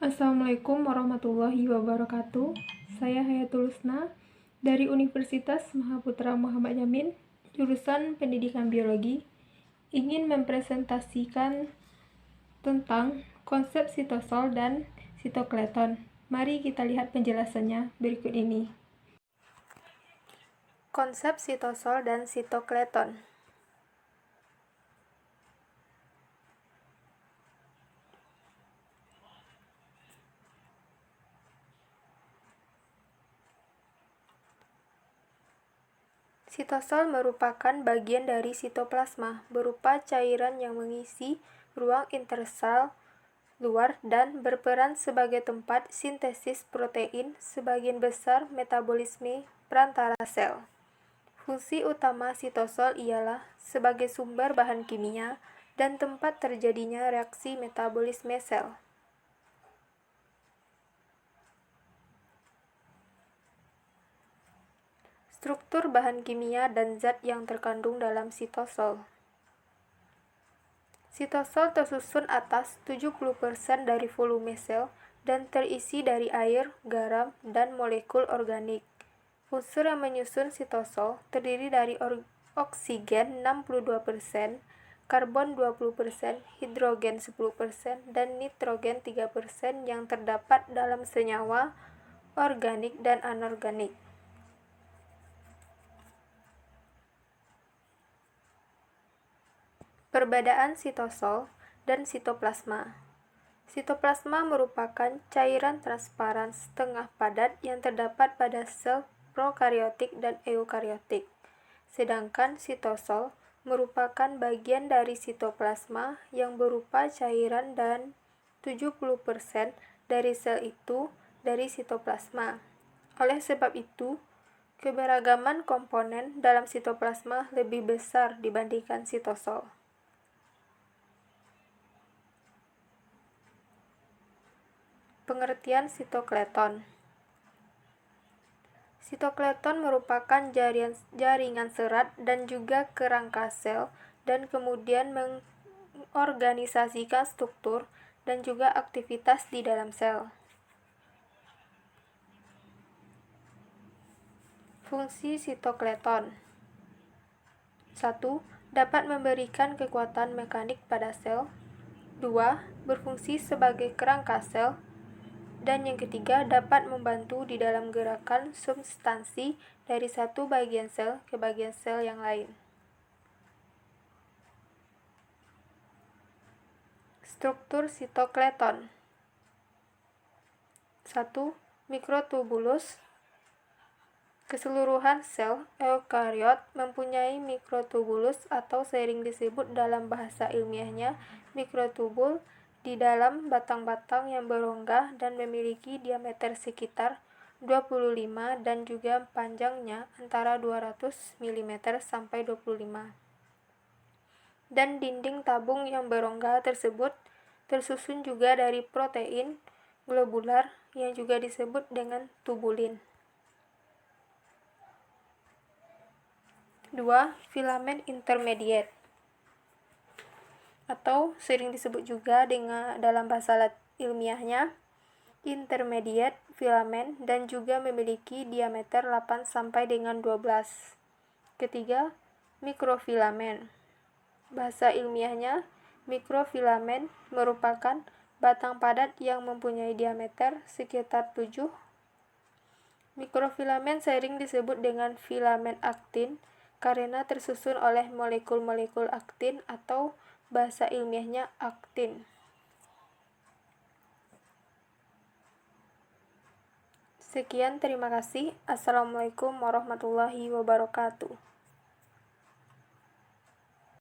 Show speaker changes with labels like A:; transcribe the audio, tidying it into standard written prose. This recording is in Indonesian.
A: Assalamualaikum warahmatullahi wabarakatuh. Saya Hayatul Husna dari Universitas Mahaputra Muhammad Yamin, jurusan Pendidikan Biologi, ingin mempresentasikan tentang konsep sitosol dan sitokleton. Mari kita lihat penjelasannya berikut ini. Konsep sitosol dan sitokleton. Sitosol merupakan bagian dari sitoplasma, berupa cairan yang mengisi ruang intersel luar dan berperan sebagai tempat sintesis protein, sebagian besar metabolisme perantara sel. Fungsi utama sitosol ialah sebagai sumber bahan kimia dan tempat terjadinya reaksi metabolisme sel. Struktur bahan kimia dan zat yang terkandung dalam sitosol. Sitosol tersusun atas 70% dari volume sel dan terisi dari air, garam, dan molekul organik. Unsur yang menyusun sitosol terdiri dari oksigen 62%, karbon 20%, hidrogen 10%, dan nitrogen 3% yang terdapat dalam senyawa organik dan anorganik. Perbedaan sitosol dan sitoplasma. Sitoplasma merupakan cairan transparan setengah padat yang terdapat pada sel prokariotik dan eukariotik. Sedangkan sitosol merupakan bagian dari sitoplasma yang berupa cairan dan 70% dari sel itu dari sitoplasma. Oleh sebab itu, keberagaman komponen dalam sitoplasma lebih besar dibandingkan sitosol. Pengertian sitokleton. Sitokleton merupakan jaringan serat dan juga kerangka sel dan kemudian mengorganisasikan struktur dan juga aktivitas di dalam sel. Fungsi sitokleton. 1. Dapat memberikan kekuatan mekanik pada sel. 2. Berfungsi sebagai kerangka sel. Dan yang ketiga, dapat membantu di dalam gerakan substansi dari satu bagian sel ke bagian sel yang lain. Struktur sitokleton. 1. Mikrotubulus. Keseluruhan sel eukariot mempunyai mikrotubulus atau sering disebut dalam bahasa ilmiahnya mikrotubul di dalam batang-batang yang berongga dan memiliki diameter sekitar 25 dan juga panjangnya antara 200 mm sampai 25. Dan dinding tabung yang berongga tersebut tersusun juga dari protein globular yang juga disebut dengan tubulin. 2. Filamen intermediate atau sering disebut juga dengan dalam bahasa ilmiahnya intermediate filamen dan juga memiliki diameter 8 sampai dengan 12. Ketiga, mikrofilamen. Bahasa ilmiahnya mikrofilamen merupakan batang padat yang mempunyai diameter sekitar 7. Mikrofilamen sering disebut dengan filamen aktin karena tersusun oleh molekul-molekul aktin atau bahasa ilmiahnya aktin. Sekian, terima kasih. Assalamualaikum warahmatullahi wabarakatuh.